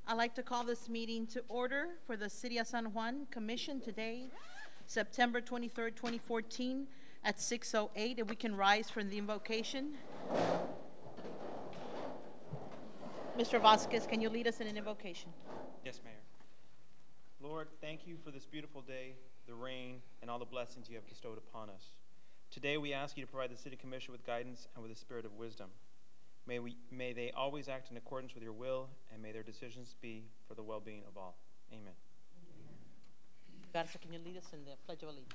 I'd like to call this meeting to order for the City of San Juan Commission today, September 23rd, 2014, at 6:08. If we can rise for the invocation. Mr. Vasquez, can you lead us in an invocation? Yes, Mayor. Lord, thank you for this beautiful day, the rain, and all the blessings you have bestowed upon us. Today we ask you to provide the City Commission with guidance and with a spirit of wisdom. May they always act in accordance with your will, and may their decisions be for the well-being of all. Amen. Garza, can you lead us in the Pledge of Allegiance?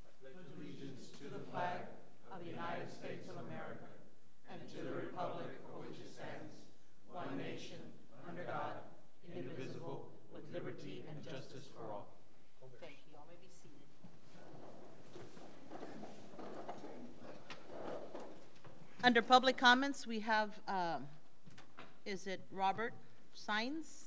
I pledge allegiance to the flag of the United States of America and to the republic for which it stands, one nation, under God, indivisible, with liberty and justice for all. Thank you. Y'all may be seated. Under public comments, we have, is it Robert Sines?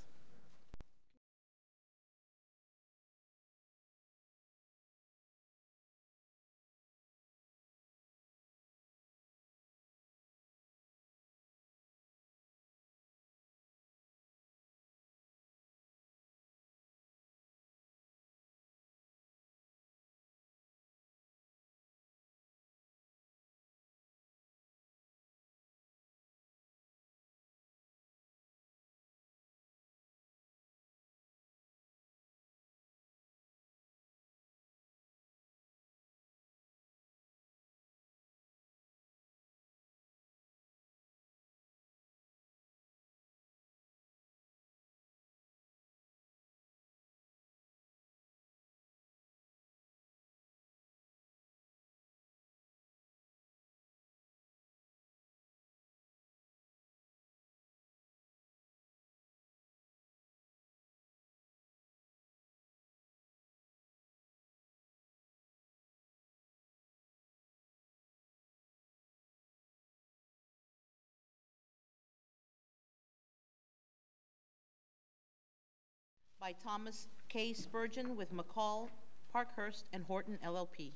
By Thomas K. Spurgeon with McCall, Parkhurst, and Horton, LLP.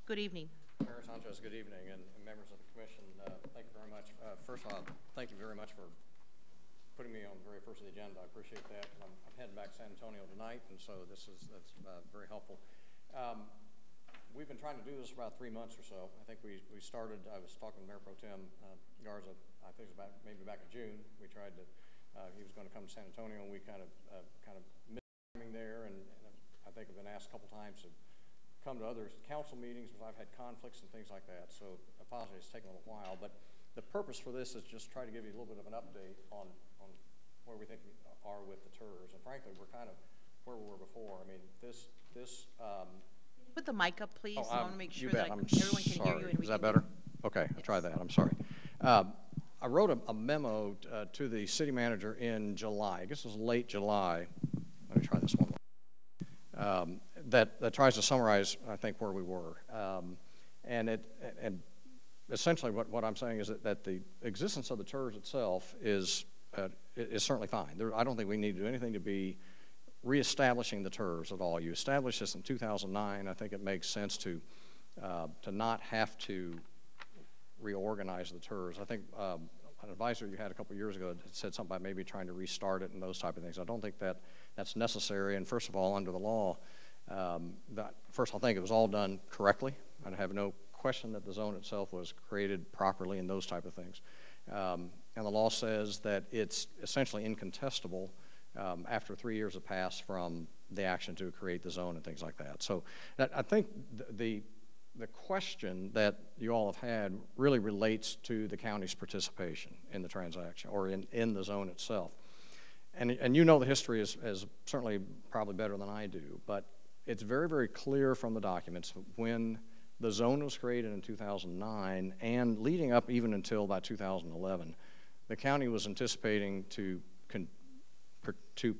Good evening. Mayor Sanchez, good evening, and members of the commission, thank you very much. First of all, thank you very much for putting me on the very first of the agenda. I appreciate that. I'm heading back to San Antonio tonight, and so that's very helpful. We've been trying to do this for about 3 months or so. I think we started, I was talking to Mayor Pro Tem Garza, I think it was maybe back in June. We tried to, he was going to come to San Antonio, and we kind of missed timing there, and I think I've been asked a couple times to come to other council meetings because I've had conflicts and things like that. So apologies, it's taken a little while, but the purpose for this is just try to give you a little bit of an update on where we think we are with the TERS. And frankly, we're kind of where we were before. I mean, Put the mic up, please. I want to make sure that everyone can hear you. And is that better? Okay, yes. I'll try that. I'm sorry. I wrote a memo to the city manager in July. I guess it was late July. Let me try this one more. That tries to summarize, I think, where we were. And essentially what I'm saying is that the existence of the TERS itself is certainly fine. I don't think we need to do anything to be reestablishing the TERS at all. You established this in 2009. I think it makes sense to not have to reorganize the TERS. I think an advisor you had a couple of years ago said something about maybe trying to restart it and those type of things. I don't think that's necessary. And first of all, under the law, first I think it was all done correctly. I have no question that the zone itself was created properly and those type of things. And the law says that it's essentially incontestable after 3 years have passed from the action to create the zone and things like that. So I think the question that you all have had really relates to the county's participation in the transaction or in the zone itself. And you know the history is certainly probably better than I do, but it's very, very clear from the documents when the zone was created in 2009 and leading up even until about 2011, the county was anticipating to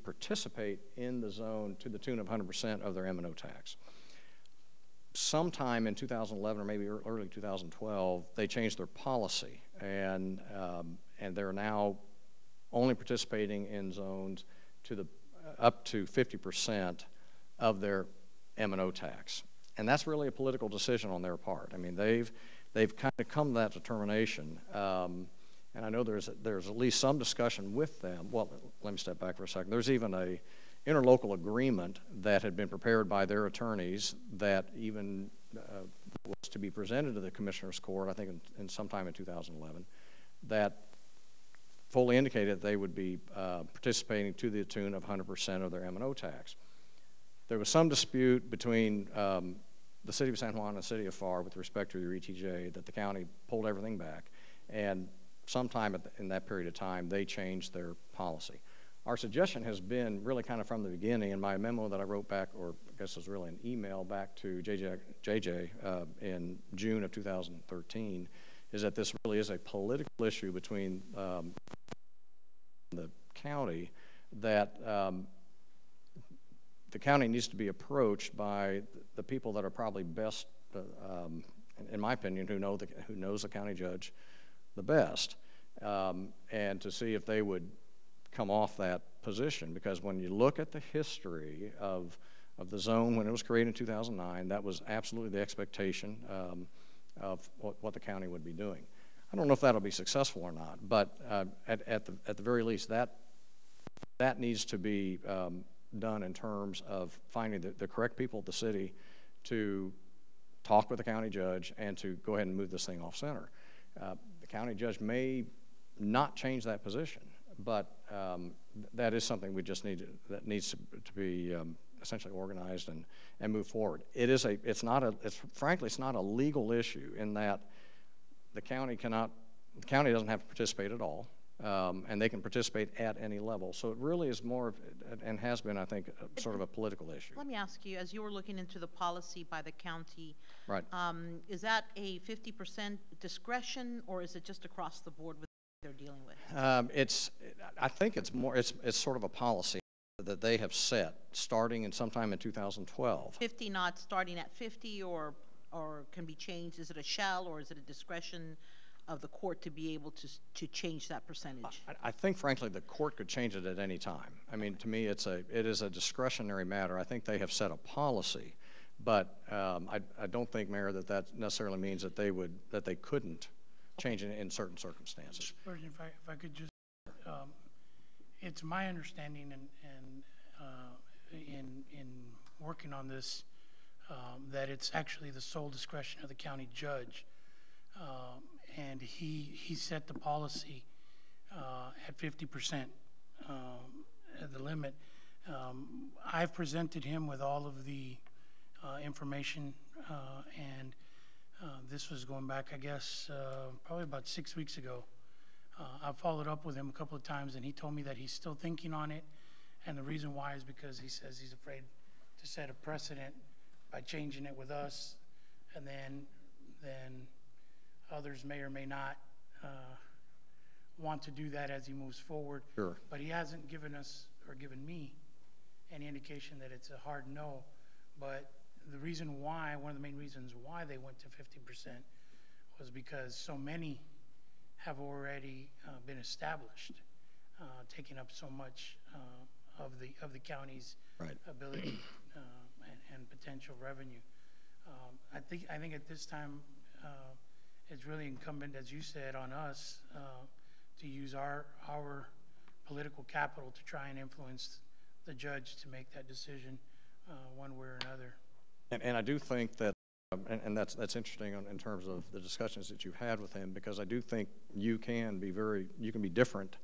participate in the zone to the tune of 100% of their M&O tax. Sometime in 2011 or maybe early 2012, they changed their policy, and they're now only participating in zones to up to 50% of their M&O tax, and that's really a political decision on their part. I mean, they've kind of come to that determination, and And I know there's at least some discussion with them. Well, let me step back for a second. There's even a interlocal agreement that had been prepared by their attorneys that even was to be presented to the Commissioners Court, I think in sometime in 2011, that fully indicated they would be participating to the tune of 100% of their M&O tax. There was some dispute between the City of San Juan and the City of FAR with respect to their ETJ that the county pulled everything back, and sometime in that period of time they changed their policy. Our suggestion has been really kind of from the beginning, in my memo that I wrote back, or I guess it was really an email back to JJ in June of 2013, is that this really is a political issue between the county, that the county needs to be approached by the people that are probably best, in my opinion, who knows the county judge the best, and to see if they would come off that position. Because when you look at the history of the zone when it was created in 2009, that was absolutely the expectation of what the county would be doing. I don't know if that'll be successful or not, but at the very least, that needs to be done in terms of finding the correct people at the city to talk with the county judge and to go ahead and move this thing off center. The county judge may not change that position, but that is something we just that needs to be essentially organized and move forward. Frankly, it's not a legal issue in that the county doesn't have to participate at all, and they can participate at any level. So it really is more, and has been, I think, sort of a political issue. Let me ask you, as you were looking into the policy by the county, right? Is that a 50% discretion, or is it just across the board with what they're dealing with? I think it's more. It's sort of a policy that they have set starting in sometime in 2012. 50 not starting at 50, or can be changed. Is it a shall, or is it a discretion of the court to be able to change that percentage? I think, frankly, the court could change it at any time. I mean, to me, it is a discretionary matter. I think they have set a policy, but I don't think, Mayor, that necessarily means that they couldn't change it in certain circumstances. President, if I could just, it's my understanding, in working on this, that it's actually the sole discretion of the county judge. And he set the policy at 50% at the limit. I've presented him with all of the information, and this was going back, I guess, probably about 6 weeks ago. I followed up with him a couple of times, and he told me that he's still thinking on it, and the reason why is because he says he's afraid to set a precedent by changing it with us, and then others may or may not want to do that as he moves forward. Sure. But he hasn't given us, or given me, any indication that it's a hard no. But the reason why, one of the main reasons why they went to 50% was because so many have already been established, taking up so much of the county's right. ability and potential revenue. I think at this time it's really incumbent, as you said, on us to use our political capital to try and influence the judge to make that decision one way or another. And I do think that, and that's interesting in terms of the discussions that you've had with him, because I do think you can be different.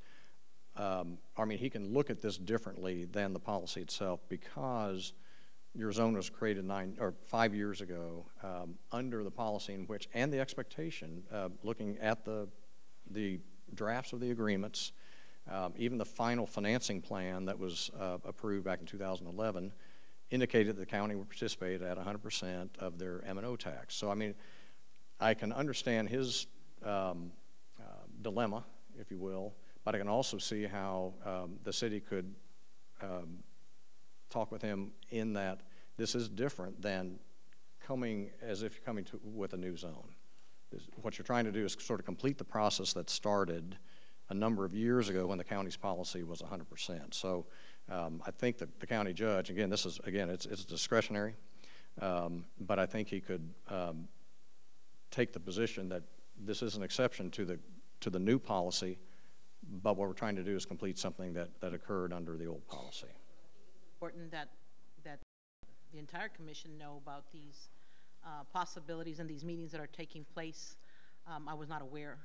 I mean, he can look at this differently than the policy itself, because your zone was created 5 years ago under the policy in which, and the expectation, looking at the drafts of the agreements, even the final financing plan that was approved back in 2011, indicated the county would participate at 100% of their M&O tax. So, I mean, I can understand his dilemma, if you will, but I can also see how the city could talk with him in that this is different than coming as if you're coming with a new zone. What you're trying to do is sort of complete the process that started a number of years ago when the county's policy was 100%. So I think that the county judge, again, it's discretionary, but I think he could take the position that this is an exception to to the new policy, but what we're trying to do is complete something that occurred under the old policy. Important that the entire commission know about these possibilities and these meetings that are taking place. I was not aware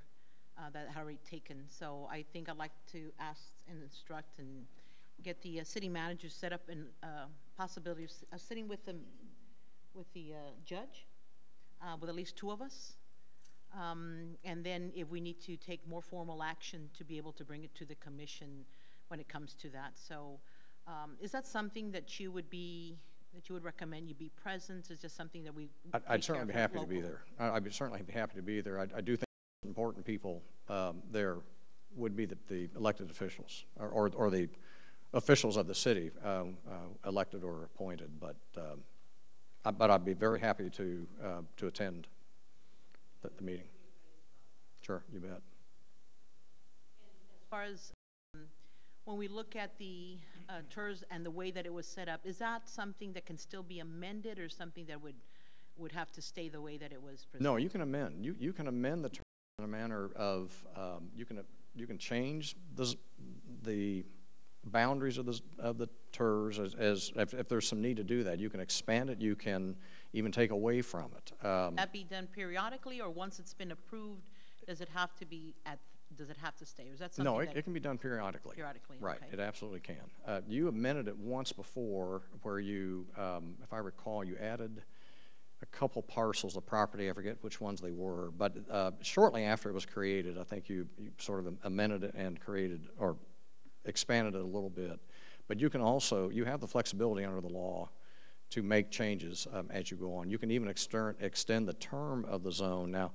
that had already taken, so I think I'd like to ask and instruct and get the city manager set up in possibility of sitting with the judge, with at least 2 of us. And then if we need to take more formal action to be able to bring it to the commission when it comes to that. So is that something that you would recommend you be present? Is just something that we I'd certainly be happy to be there. I'd be certainly be happy to be there. I do think important people there would be the elected officials or the officials of the city, elected or appointed. But I'd be very happy to attend the meeting. Sure, you bet. As far as when we look at the TERS and the way that it was set up, is that something that can still be amended, or something that would have to stay the way that it was presented? No, you can amend. You can amend the TERS in a manner of you can change the boundaries of the TERS as if there's some need to do that. You can expand it. You can even take away from it. That be done periodically, or once it's been approved, does it have to be does it have to stay, or is that something? No, it can be done periodically. Periodically, right? Okay. It absolutely can. You amended it once before, where you, if I recall, you added a couple parcels of property. I forget which ones they were, but shortly after it was created, I think you sort of amended it and created or expanded it a little bit. But you can also, you have the flexibility under the law to make changes as you go on. You can even extend the term of the zone. Now,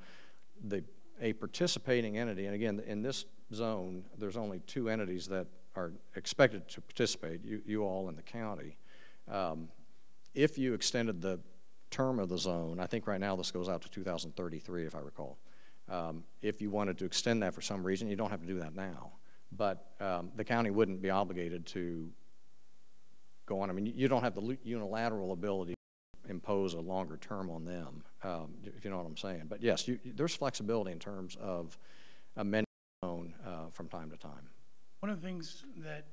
a participating entity, and again, in this zone, there's only 2 entities that are expected to participate, you all in the county. If you extended the term of the zone, I think right now this goes out to 2033, if I recall. If you wanted to extend that for some reason, you don't have to do that now. But the county wouldn't be obligated to go on. I mean, you don't have the unilateral ability to impose a longer term on them, if you know what I'm saying. But yes, there's flexibility in terms of amending the zone from time to time. One of the things that,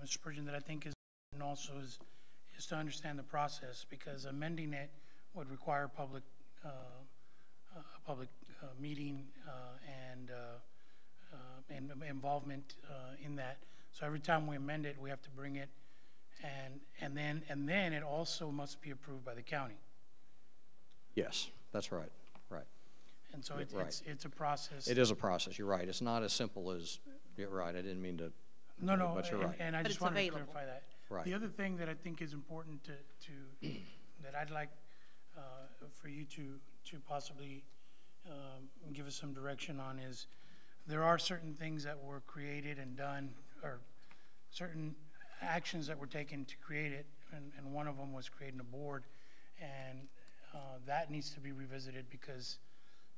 Mr. Spurgeon, that I think is important also is to understand the process, because amending it would require a public meeting and involvement in that. So every time we amend it, we have to bring it, and then it also must be approved by the county. Yes, that's right. Right. And so Right. it's a process. It is a process. You're right. It's not as simple as, you're right. I didn't mean to. No, but you're right. and I But just it's wanted available. to clarify that. Right. The other thing that I think is important to that I'd like for you to possibly give us some direction on is, there are certain things that were created and done, or certain actions that were taken to create it, and one of them was creating a board, and that needs to be revisited, because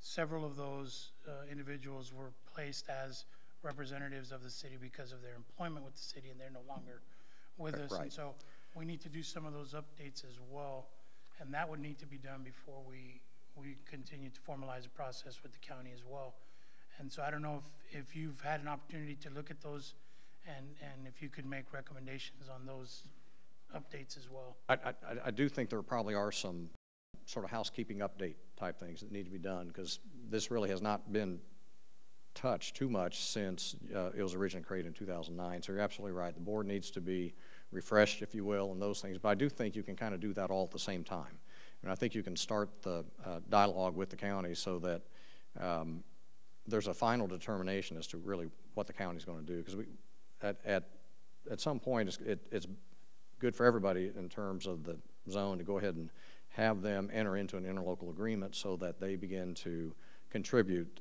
several of those individuals were placed as representatives of the city because of their employment with the city, and they're no longer with us. Right. And so we need to do some of those updates as well, and that would need to be done before we continue to formalize the process with the county as well. And so I don't know if you've had an opportunity to look at those, and if you could make recommendations on those updates as well. I do think there probably are some sort of housekeeping update type things that need to be done, because this really has not been touched too much since it was originally created in 2009. So you're absolutely right. The board needs to be refreshed, if you will, and those things. But I do think you can kind of do that all at the same time. And I think you can start the dialogue with the county so that there's a final determination as to really what the county's going to do. Because at some point, it's good for everybody in terms of the zone to go ahead and have them enter into an interlocal agreement so that they begin to contribute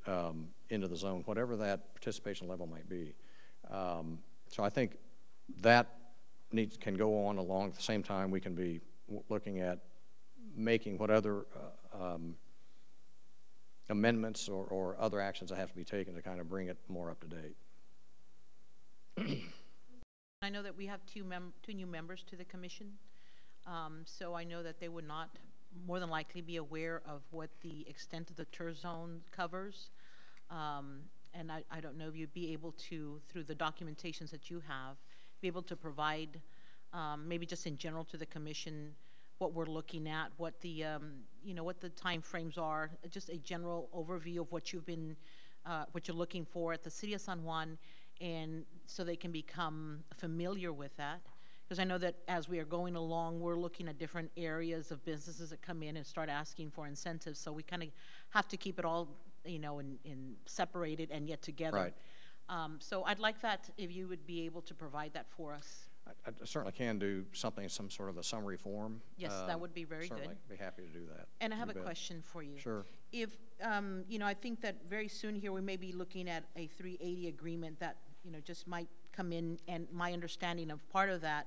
into the zone, whatever that participation level might be. So I think that can go on along at the same time. We can be looking at making what other amendments or other actions that have to be taken to kind of bring it more up to date. I know that we have two new members to the commission, so I know that they would not more than likely be aware of what the extent of the TER zone covers. and I don't know if you'd be able to, through the documentations that you have, be able to provide, maybe just in general to the commission, what we're looking at, what the, you know, what the timeframes are, just a general overview of what you've been, what you're looking for at the City of San Juan, and so they can become familiar with that. Because I know that as we are going along, we're looking at different areas of businesses that come in and start asking for incentives, so we kind of have to keep it all, you know, in separated and yet together. Right. So I'd like that, if you would be able to provide that for us. I certainly can do something, some sort of a summary form. Yes, that would be very good. Certainly be happy to do that. And I have You a bet. question for you. Sure. If, you know, I think that very soon here, we may be looking at a 380 agreement that, you know, just might come in, and my understanding of part of that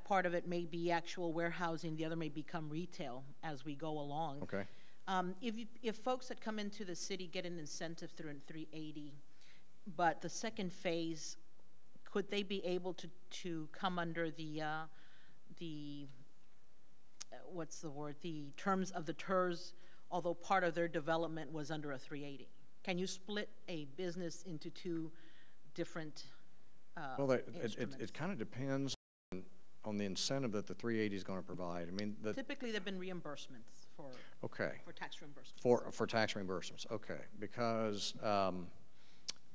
part of it may be actual warehousing, the other may become retail as we go along. Okay. If folks that come into the city get an incentive through a 380, but the second phase, could they be able to come under the what's the word, the terms of the TERS, although part of their development was under a 380? Can you split a business into two different Well, instruments? it kind of depends on the incentive that the 380 is going to provide. I mean, Typically, there have been reimbursements for tax reimbursements. For tax reimbursements, okay, because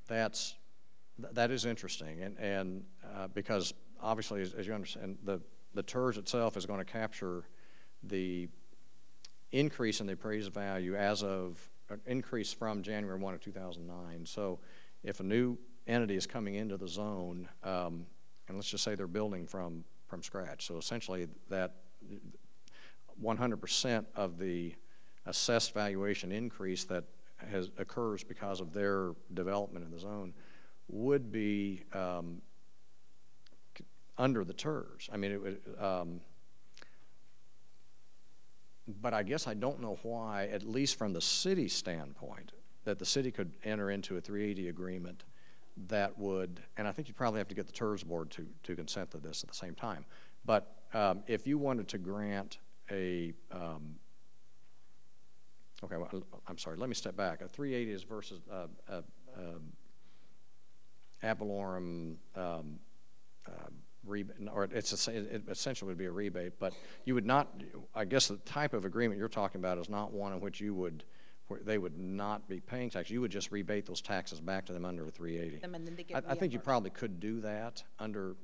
that is interesting, and because obviously, as you understand, the TERS itself is going to capture the increase in the appraised value as of increase from January 1 of 2009. So, if a new entity is coming into the zone, and let's just say they're building from scratch, so essentially that 100% of the assessed valuation increase that occurs because of their development in the zone would be under the TERS. I mean, it would, but I guess I don't know why, at least from the city standpoint, that the city could enter into a 380 agreement that would, and I think you'd probably have to get the TERS board to consent to this at the same time. But if you wanted to grant a, okay, well, I'm sorry, let me step back. A 380 is versus ad valorem rebate, or it essentially would be a rebate, but you would not, I guess the type of agreement you're talking about is not one in which you would, where they would not be paying tax. You would just rebate those taxes back to them under a 380. And then they get I think you reimbursed. probably could do that under